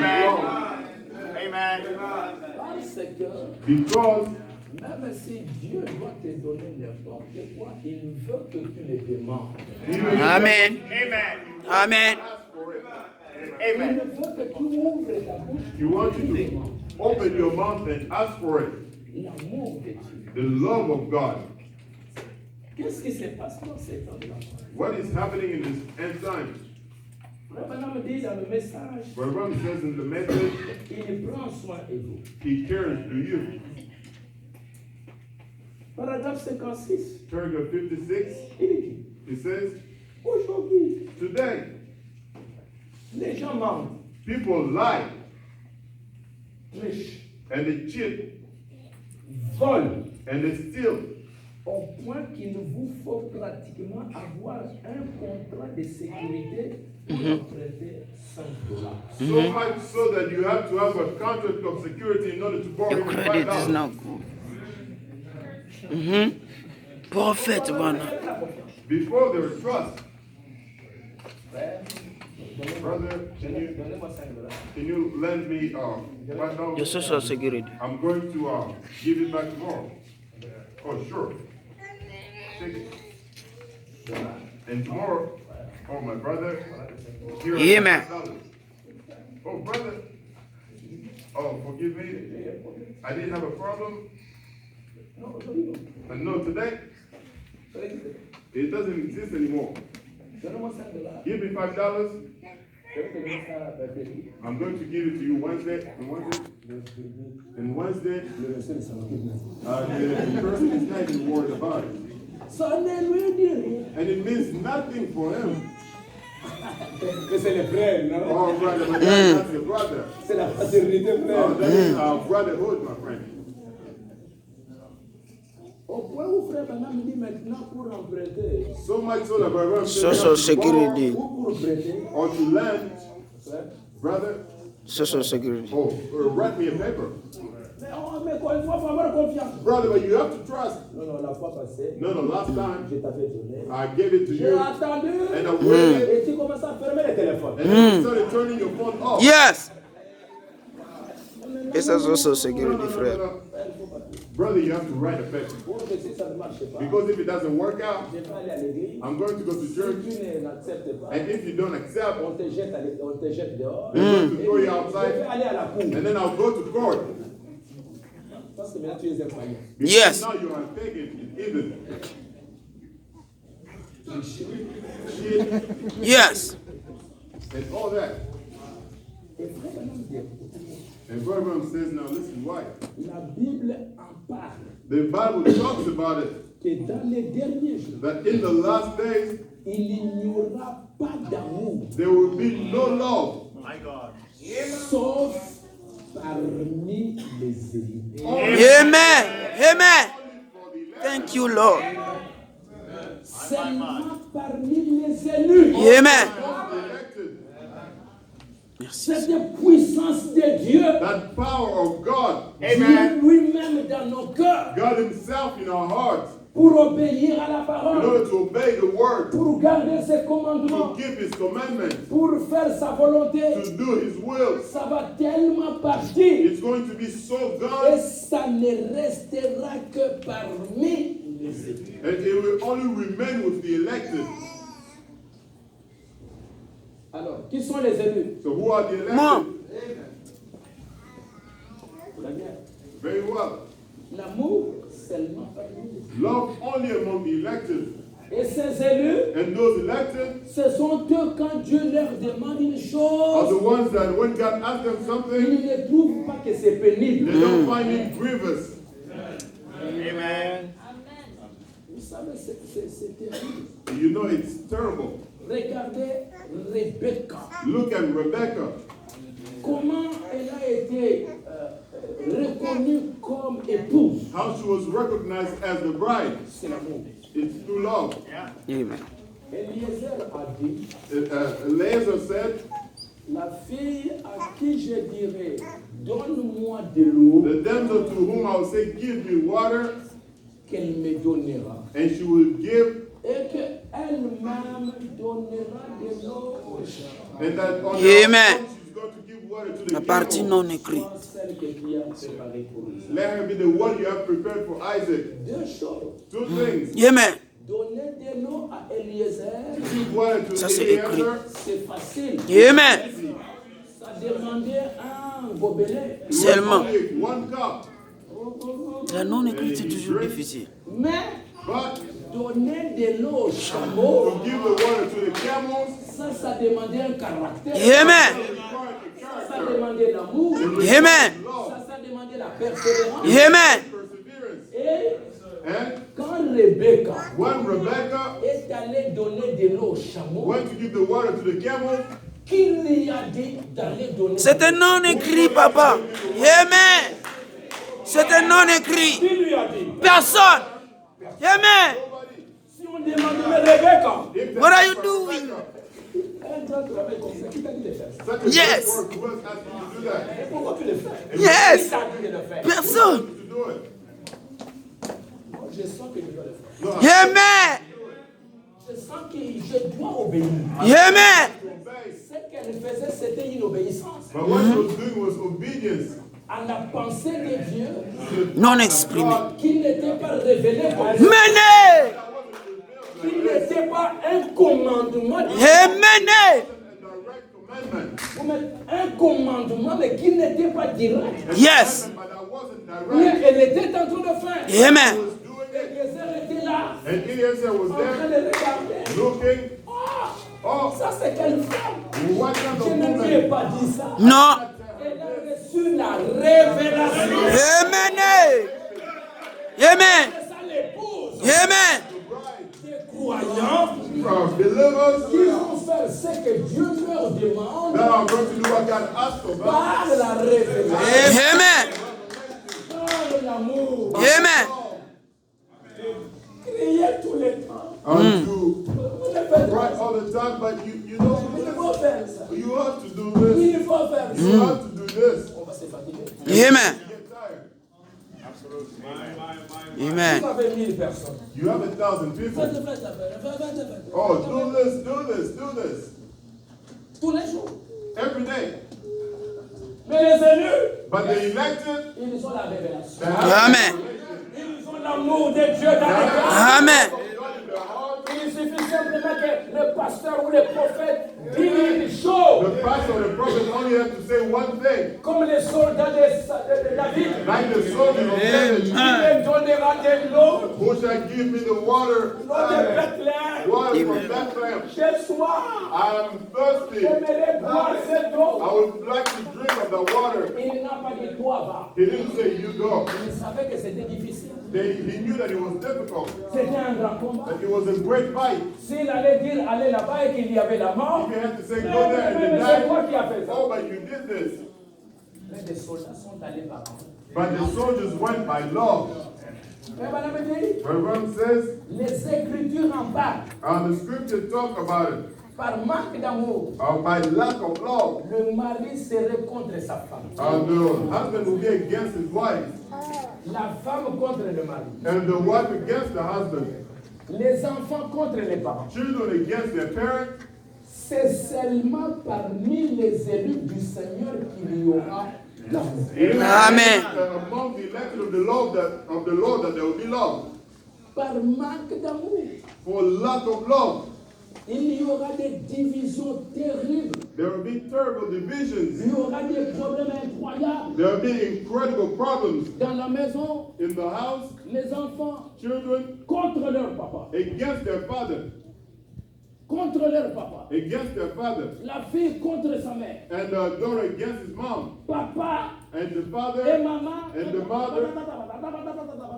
Amen. Parce que Because même si Dieu doit te donner n'importe quoi, il veut que tu le demandes. Amen. Amen. Amen. Il Amen. veut que tu ouvres ta bouche. He wants you to open your mouth and ask for it. L'amour de Dieu. The love of God. Qu'est-ce qui se passe dans ces temps-là? What is happening in this end time? Frère Branham dit dans le message, Where Ron says in the message, il prend soin de vous. he cares to you. Paragraphe 56, Paragraph 56, il dit, he says, aujourd'hui, today, les gens mentent, people lie trichent, and they cheat volent, and they steal. au point qu'il vous faut pratiquement avoir un contrat de sécurité pour emprunter $5. So much so that you have to have a contract of security in order to borrow Your even credit is $5. not good. Prophet, Bwana. Before there is trust. Brother, can you lend me right now? Your social security. I'm going to give it back tomorrow. Oh, sure. Take it. And tomorrow, oh, my brother, here are Amen. $5. Oh, brother. Oh, forgive me. I didn't have a problem. And no, today, it doesn't exist anymore. Give me $5. I'm going to give it to you Wednesday. And Wednesday, the person is not even worried about it. And it means nothing for him. C'est le frère, non? Oh, brother, but that's your brother. C'est la fraternité, Oh, frère. that is our brotherhood, my friend. Au point où frère Branham dit maintenant pour emprunter, So much so that brother Social security. ou pour prêter, or to lend, brother, Social security. write me a paper. mais quoi, il faut avoir confiance. Brother, but you have to trust. Non, la fois passée, No, last time je t'avais donné. I gave it to J'ai you attendu. and I waited Et tu commences à fermer le téléphone. and then you started turning your phone off. Yes. It's a social security, friend. Brother, you have to write a paper. Pour que si ça ne marche pas, Because if it doesn't work out, je vais aller à l'église. I'm going to go to Si church. tu n'acceptes pas, And if you don't accept, on te jette dehors. I'm going to Et throw you je vais outside. aller à la cour. And then I'll go to court. Parce que maintenant tu es infaillible. Because Yes. now you are taking even. Shit Yes. and all that. Et frère Branham dit, And Brother Branham says, now listen, why? la Bible en parle. The Bible talks about it, Que dans les derniers jours, that in the last days, il n'y aura pas d'amour, there will be no love. My God. sauf parmi les élus. Amen. Amen. Thank you, Lord. Seulement parmi les élus. Amen. Elected. Cette puissance de Dieu, That power of God, Dieu lui-même dans nos cœurs, God Himself in our hearts, pour obéir à la in parole, order to obey the word, pour garder ses to commandements, keep His commandments, pour faire sa volonté, to do His will. ça va tellement partir It's going to be so et gone, ça ne restera que parmi les élus. and it will only remain with the elected. Alors, qui sont les élus? So who are the elected? Mom. Très bien. Very well. L'amour seulement parmi les élus. Love only among the elected. Et ces élus, And those elected ce sont eux quand Dieu leur demande une are chose, the ones that when God asks them something, ils ne trouvent pas que c'est pénible. they don't find it grievous. Amen. Vous savez, c'est terrible. You know, it's terrible. Regardez Rebecca. Look at Rebecca. Comment elle a été reconnue comme épouse. How she was recognized as the bride. C'est l'amour. It's through love. Amen. Eliezer a dit, Eliezer said, la fille à qui je dirais, donne-moi de l'eau, the damsel to whom I will say, give me water, qu'elle me donnera. and she will give, Et qu'elle-même donnera de l'eau aux gens. and that on her Amen. own she's going to give water to the La partie camel, non écrite. Soit celle que Dieu a préparée pour Isaac. let her be the one you have prepared for Isaac. Deux choses. Two things. Amen. Donner de l'eau à Eliezer, Give water to Ça, c'est Eliezer. c'est facile. Amen. Ça demandait un gobelet. You Seulement. only one cup. La non écrite, c'est toujours difficile. Mais But donner de l'eau au chameau, to give the water to the camels, ça demandait un caractère. Amen. required the Ça character. demandait l'amour. Amen. Love. Ça demandait la persévérance. Amen. Perseverance. Et And quand Rebecca when Rebecca est allée donner de l'eau au chameau, went to give the water to the camel, qui lui a dit d'aller donner C'est un non écrit, papa. Amen. C'est un non écrit. Qui lui a dit? Personne. Amen. Si on demande à Rebecca, if the What are you doing? un grand travail comme ça, qui t'a dit de faire ça? such a Yes. great work, who else asked you to do that? Et pourquoi tu le fais? Yes. Qui t'a dit de le faire? Personne. To do it. Moi, je sens que je dois le faire. No, Amen. Je sens que je dois obéir. Amen. obey. Ce qu'elle faisait, c'était une obéissance But what she was doing was obedience à la pensée de Dieu Non exprimé. qui n'était pas révélée par lui, Menez. qui n'était pas un commandement. Amen. a direct commandment. Vous mettez un commandement, mais qui n'était pas direct. Yes. But that wasn't Mais direct. elle était en train de faire. Amen. He was doing it. Eliezer était là, And Eliezer was en train there de regarder. looking. Ah, Oh, ça c'est quelle femme? what kind Je of ne lui ai woman? pas dit ça. Non. Elle a reçu la révélation. Amen. Amen. C'est ça l'épouse Amen. des croyants From believers qui vont faire ce que Dieu leur demande that are going to do what God asked of us. par la révélation, Amen. par l'amour. Amen. Crier tout le temps. And to Vous ne faites cry pas ça. all the time, but you don't. Il faut faire ça. You have to do this. Il faut faire ça. You have to do this. On va se fatiguer. Amen. Get tired. Amen. Vous avez 1000 personnes. You have 1,000 people. Faites, faites, faites. Oh, do this, do this, do this. Tous les jours. Every day. Mais les élus, But the elected, ils ont la révélation. they have Amen. Ils ont l'amour de Dieu dans le cœur. Amen. God in their heart. Il suffit simplement que le pasteur ou le prophète dise une chose, The pastor or the prophet only have to say one thing. comme les soldats de David. Like the soldiers of David, Il me donnera de l'eau, who shall give me the water, l'eau de Bethléem. water from Bethlehem. J'ai soif. I am thirsty. J'aimerais boire cette I eau. would like to drink of the water. Il n'a pas dit toi va. He didn't say you go. Il savait que c'était difficile. He knew that it was difficult, C'était un grand combat. that it was a great fight. S'il allait dire allez là-bas et qu'il y avait la mort, If you had to say mais, go there and mais then c'est toi die, qui as fait ça. oh, but you did this. Mais les soldats sont allés par là. But the soldiers went by love. Mais madame dit, Reverend says, les Écritures en parlent. the scripture talk about it. Par manque d'amour, By lack of love, le mari serait contre sa femme. the husband will be against his wife, La femme contre le mari. and the wife against the husband, Les enfants contre les parents. children against their parents. C'est seulement parmi les élus du Seigneur qu'il y aura l'amour. Amen. Among the elected of the Lord that there will be love. Par manque d'amour, For lack of love, il y aura des divisions terribles. there will be terrible divisions. Il y aura des problèmes incroyables. There will be incredible problems Dans la maison, in the house. les enfants Children contre leur papa. against their father, Contre leur papa. against their father, La fille contre sa mère. and the daughter against his mom, Papa and the et father maman. and the mother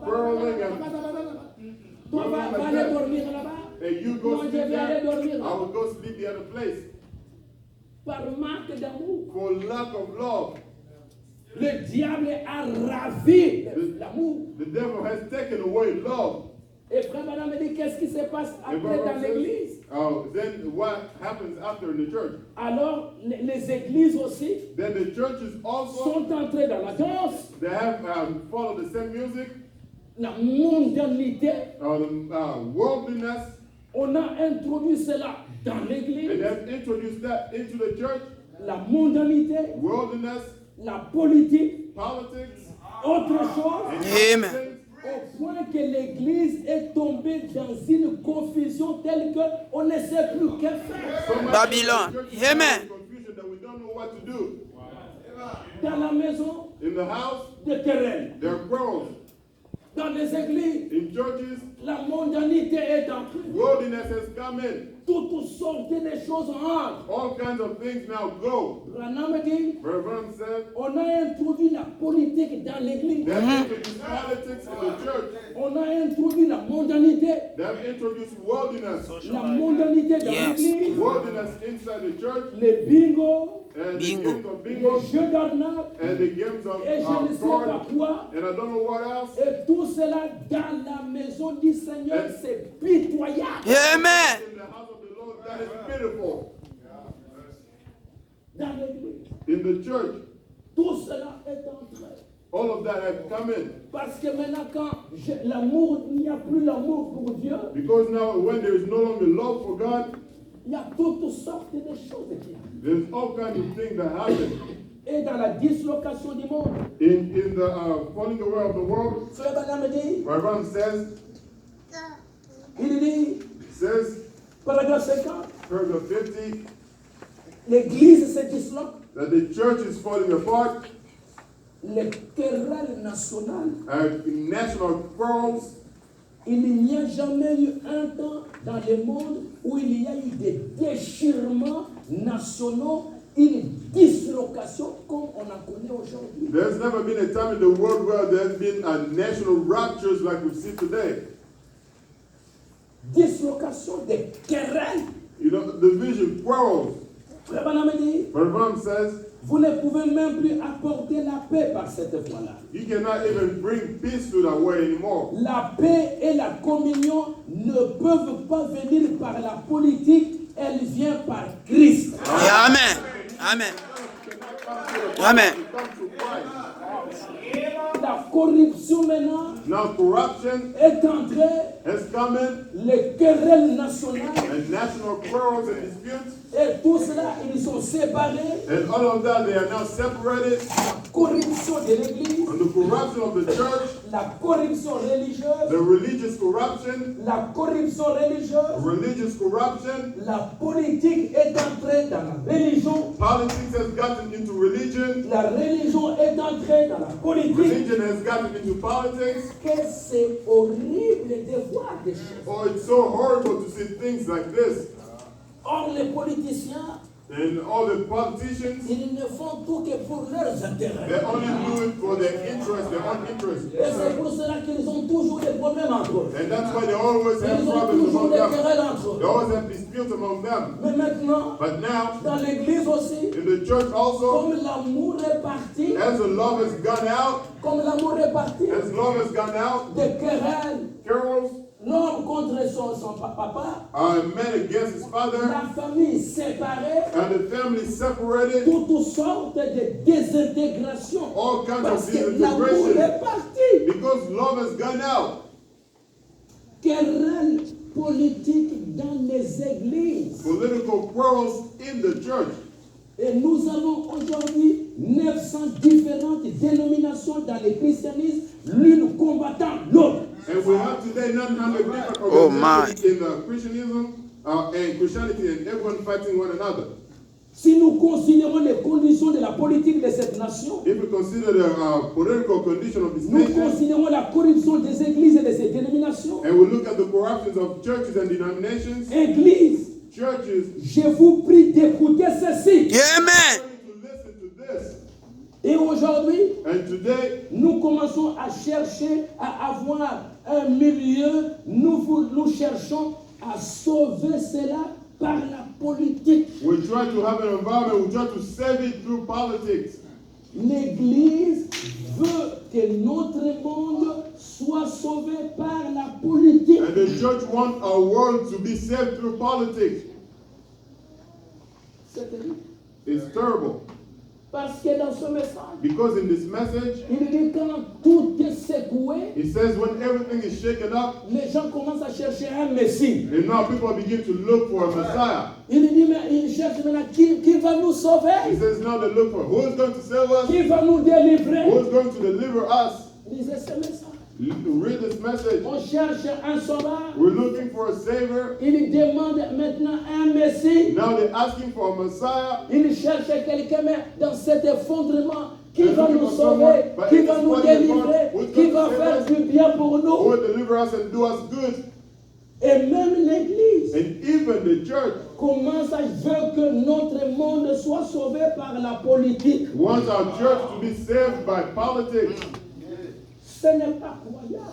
quarreling and Toi, va aller dormir là-bas. and you go Moi, je sleep vais aller there. dormir I là-bas. will go sleep the other place. Par manque d'amour. For lack of love, Le diable a ravi l'amour. the devil has taken away love. Et frère Madame me dit qu'est-ce qui se passe And après dans Bible says, l'église. then what happens after in the church? Alors, les églises aussi Then the churches also, sont entrées dans la danse, they have followed the same music, la mondanité. worldliness, On a introduit cela dans and l'église. have introduced that into the church. la mondanité, worldliness, la politique, politics, autre chose, and Amen. things. au point que l'Église est tombée dans une confusion telle qu'on ne sait plus que faire. So much Babylon. that the church is now Amen. in confusion that we don't know what to do. Dans la maison, In the house, des querelles. there are quarrels. Dans les églises, In churches, la mondanité est entrée. worldliness has come in. Toutes sortes de choses entrent. All kinds of things now go. Branham dit, Reverend said, on a introduit la politique dans l'église. they have introduced politics in the church. On a introduit la mondanité. They have introduced worldliness. La mondanité dans Yes. l'église. Worldliness inside the church. Les bingo, And Bingo. the games of les bingo. jeux d'arnaque, And the games of et je ne sais pas cards. quoi. And I don't know what else. Et tout cela dans la maison du Seigneur, c'est pitoyable. Amen. In the house of the Lord, that is pitiful. Dans l'église, In the church, tout cela est entré. all of that have come in. Parce que maintenant, quand l'amour, il n'y a plus l'amour pour Dieu, Because now, when there is no longer love for God, il y a toutes sortes de choses qui arrivent. there's all kinds of things that happen. Et dans la dislocation du monde, In the falling away of the world, Frère Branham dit, Reverend says, il dit, paragraphe 50, paragraph 50, l'église se disloque, that the church is falling apart, les querelles nationales. national quarrels. Il n'y a jamais eu un temps dans le monde où il y a eu des déchirements nationaux, une dislocation comme on en connaît aujourd'hui. There's never been a time in the world where there's been a national ruptures like we see today. Dislocation des querelles. You know, division, quarrels. Frère Branham dit, Reverend says, vous ne pouvez même plus apporter la paix par cette voie-là. you cannot even bring peace to that way anymore. La paix et la communion ne peuvent pas venir par la politique, elle vient par Christ. Amen. Amen. Amen. It comes to Christ. La corruption maintenant Now corruption est entrée, has come in, les querelles nationales, and national quarrels and disputes, et tout cela, ils sont séparés. and all of that, they are now separated. La corruption de l'Église, And the corruption of the church, la corruption religieuse, the religious corruption, la corruption religieuse, religious corruption, la politique est entrée dans la religion, politics has gotten into religion, la religion est entrée dans la politique. religion has gotten into politics. Que c'est horrible de voir des choses. Oh, it's so horrible to see things like this. Or, les politiciens, And all the politicians, ils ne font tout que pour leurs they intérêts. only do it for their interest, their own interest. Et c'est pour cela qu'ils ont toujours des problèmes entre eux. And that's why they always have Ils ont problems toujours among des them. querelles entre They eux. always have disputes among them. Mais maintenant, But now, dans l'église aussi, in the church also, comme l'amour est parti, as the love has gone out, comme l'amour est parti, as love has gone out, des querelles, carols, l'homme contre son papa, a man against his father, la famille séparée, and the family separated, toutes sortes de désintégration. all kinds Parce of que l'amour disintegration, est parti. because love has gone out. Querelles politiques dans les églises. Political quarrels in the church. Et nous avons aujourd'hui 900 différentes dénominations dans le christianisme, l'une combattant l'autre. And we have today 900 different Oh, my. organizations in Christianism and Christianity, and everyone fighting one another. Si nous considérons les conditions de la politique de cette nation, If we consider the political condition of this nous nation, considérons la corruption des églises et de ces dénominations, and we look at the corruptions of churches and denominations, églises, churches, je vous prie d'écouter ceci. Amen. to listen to this. Et aujourd'hui, And today, nous commençons à chercher à avoir un milieu, nous cherchons à sauver cela par la politique. we try to have an environment, we try to save it through politics. L'Église veut que notre monde soit sauvé par la politique. And the church wants our world to be saved through politics. C'est terrible. It's terrible. Parce que dans ce message, Because in this message, il dit quand tout est secoué, it says when everything is shaken up, les gens commencent à chercher un Messie. and now people begin to look for a Messiah. Il dit, mais il cherche maintenant qui va nous He sauver, says now they look for who is going to save us, qui va nous délivrer. who is going to deliver us. Lisez ce message. Read this message. On cherche un sauveur. We're looking for a Savior. Il demande maintenant un Messie. Now they're asking for a Messiah. Il cherche quelqu'un, mais dans cet effondrement, qui They're va looking nous for sauver, someone, but qui in va this nous falling délivrer, apart, who's qui going va to faire save us, du bien pour who nous. will deliver us and do us good. Et même l'Église And even the church commence à veut que notre monde soit sauvé par la politique. wants our church to be saved by politics. Ce n'est pas croyable.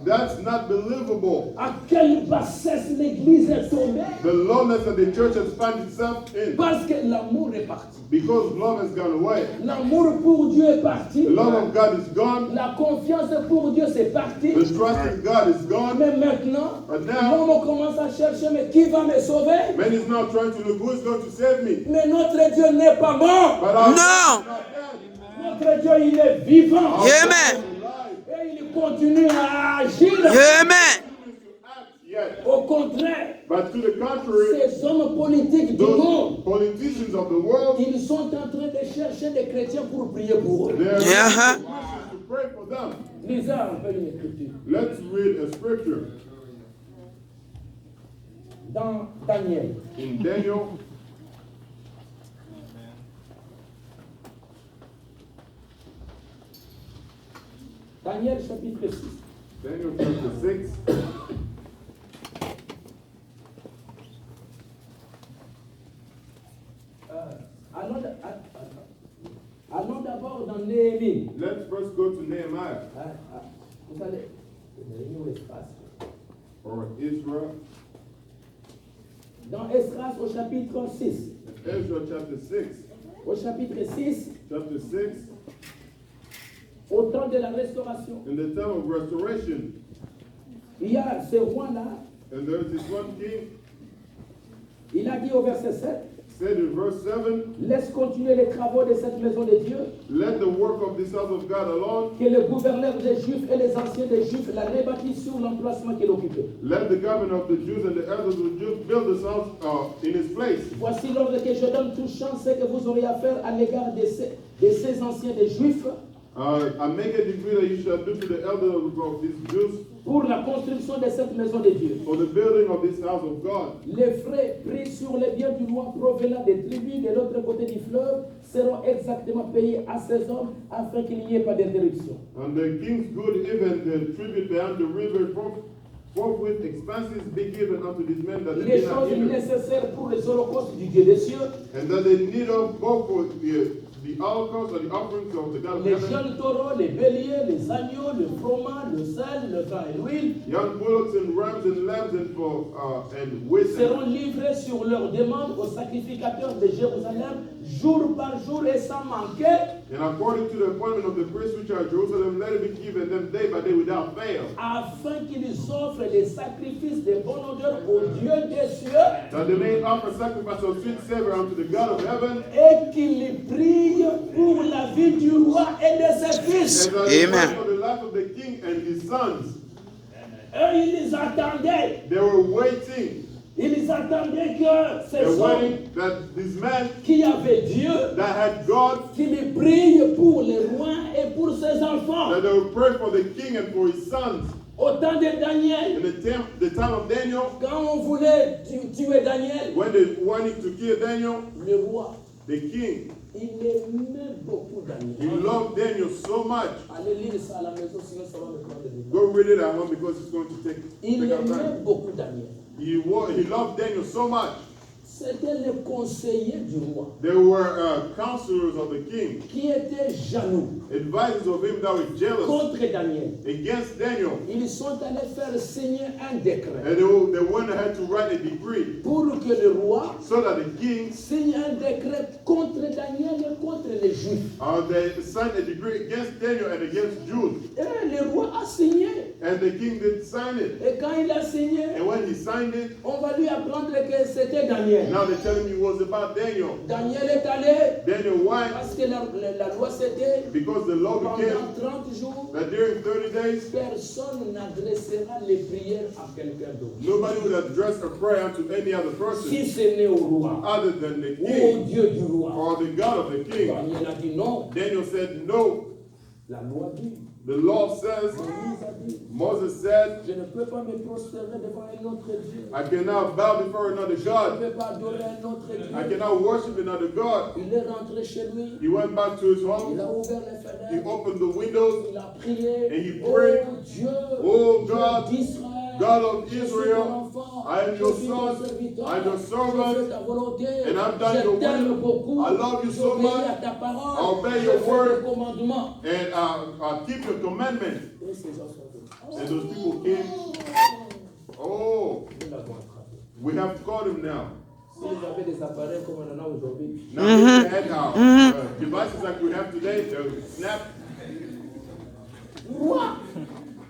That's not believable. À quelle bassesse l'Église est tombée. The lowness that the church has found itself in. Parce que l'amour est parti. Because love has gone away. L'amour pour Dieu est parti. The love of God is gone. La confiance pour Dieu c'est parti. The trust in God is gone. Mais maintenant, But now, l'homme commence à chercher, mais qui va me sauver? man is now trying to look who is going to save me. Mais notre Dieu n'est pas mort. But our No. God is not dead. Notre Dieu, il est vivant. Our Amen. God is alive. Et il continue à agir. Amen. Yet. Au contraire, But to the contrary, ces hommes politiques du monde, those politicians of the world, ils sont en train de chercher des chrétiens pour prier pour eux. they are Yeah. looking for Christians to pray for them. Lisez un peu une écriture. Let's read a scripture Dans Daniel, in Daniel. Daniel chapitre 6. Daniel chapter 6. Allons d'abord dans Néhémie. Let's first go to Nehemiah Vous allez. Néhémie ou Esdras. or Israel. Dans Esdras au chapitre 6. Ezra chapter 6. Au chapitre 6, Chapter 6. au temps de la restauration, In the time of restoration, il y a ce roi-là, and there's this one king, il a dit au verset 7, said in verse 7, laisse continuer les travaux de cette maison de Dieu, let the work of this house of God alone. que le gouverneur des Juifs et les anciens des Juifs la rebâtissent sur l'emplacement qu'il occupait. Let the governor of the Jews and the elders of the Jews build this house in his place. Voici l'ordre que je donne tout chance que vous aurez à faire à l'égard de ces anciens des Juifs I make a decree that you shall do to the elders of these Jews pour la construction de cette maison de Dieu. for the building of this house of God. Les frais pris sur les biens du roi provenant des tribus de l'autre côté du fleuve seront exactement payés à ces hommes afin qu'il n'y ait pas d'interruption. And the king's good, even the tribute beyond the river, forthwith expenses be given unto these men that they Les be not choses hindered, nécessaires pour les holocaustes du Dieu des cieux, and that they need of both for the holocaust or the offerings of the God of les heaven, jeunes taureaux, les béliers, les agneaux, le froment, le sel, le vin et l'huile young bullocks and rams and lambs and wheat seront livrés sur leur demande aux sacrificateurs de Jérusalem jour par jour et sans manquer, and according to the appointment of the priests which are at Jerusalem, let it be given them day by day without fail, afin qu'ils offrent des sacrifices de bonne odeur au Dieu des cieux that they may offer sacrifice of sweet savor unto the God of heaven, et qu'ils prient pour la vie du roi et de ses fils. and that they Amen. pray for the life of the king and his sons. Eux, ils attendaient. They were waiting. Ils attendaient que ces They're hommes waiting that this man qui avaient Dieu, that had God, qu'ils prient pour les rois et pour ses enfants. that they would pray for the king and for his sons. Au temps de Daniel, In the time of Daniel, quand on voulait tuer Daniel, when they wanted to kill Daniel, le roi, the king, il aimait beaucoup he Daniel. loved Daniel so much. Allez lire ça à la maison, sinon ça va me prendre des temps. Go read it at home because it's going to take Il up aimait time. beaucoup Daniel. He loved Daniel so much. C'était le conseiller du roi There were counselors of the king, qui était jaloux advisors of him that were jealous contre Daniel. against Daniel. Ils sont allés faire signer un décret And they went ahead to write a decree pour que le roi so that the king signe un décret contre Daniel et contre les Juifs. they signed a decree against Daniel and against Jews. Et le roi a signé. And the king didn't sign it. Et quand il a signé, And when he signed it, on va lui apprendre que c'était Daniel. now they're telling me it was about Daniel. Daniel est allé Daniel, why? parce que la loi c'était Because the law became pendant 30 jours, that during 30 days, personne n'adressera les prières à quelqu'un d'autre. nobody would address a prayer to any other Si person ce n'est au roi other than the ou au king Dieu du roi. or the God of the king. Daniel a dit non. Daniel said, no. La loi dit, The law says, Moïse a dit, Moses said, je ne peux pas me prosterner devant un autre Dieu. I cannot bow before another Je ne God. peux pas adorer un autre I Dieu. cannot worship another God. Il est rentré chez lui. He went back to his Il home. a ouvert les He fenêtres. opened the windows. Il a prié. And he Oh prayed, Dieu, Oh Dieu God, d'Israël, God of je suis ton Israel, enfant, I am your je suis ton son, serviteur, I am your je servant, fais ta volonté, and I've done je your t'aime will. beaucoup, I love you so j'obéis much. à ta parole, I obey je your fais word. tes commandements. And keep your commandments. Et ces gens sont venus. And those people came. Oh, Nous l'avons attrapé. we have caught him now. Si vous avez des appareils comme on en a aujourd'hui, Now if they had devices like we have today, they would snap. roi,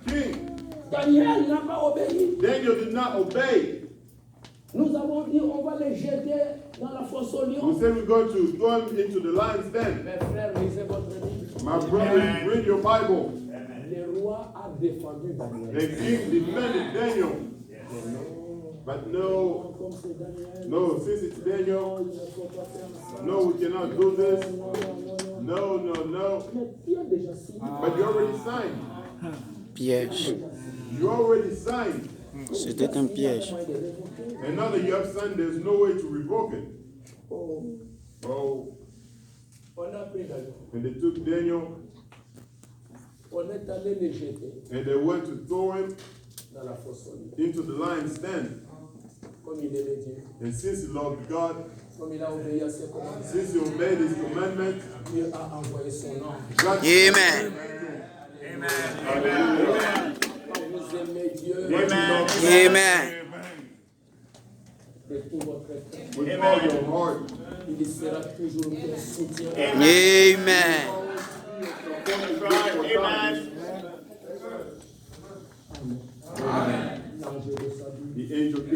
King, Daniel n'a pas obéi. Daniel did not obey. Nous avons dit on va les jeter dans la fosse aux We lions. said we're going to throw him into the lion's den. Mes frères, lisez votre livre. My brother, read your Bible. Le roi a défendu Daniel. The king defended Daniel. But no, Comme c'est Daniel. no, since it's Daniel, Il ne faut pas faire ça. no, we cannot do this. Non. No. Mais tu as déjà signé. But you already signed. Piège. You already signed. C'était un piège. And now that you have signed, there's no way to revoke it. Oh. Oh, On a pris Daniel. and they took Daniel On est allé les jeter and they went to throw him dans la fosse aux lions. into the lion's den. Comme il est le Dieu. And since he loved God, Comme il a obéi à ses commandements. since he obeyed his commandments, Dieu a envoyé son ange. God Amen. Quand vous aimez Dieu Amen. de tout votre cœur, with all your heart. il sera toujours ton soutien. Amen. Amen. L'ange de sa vie. The angel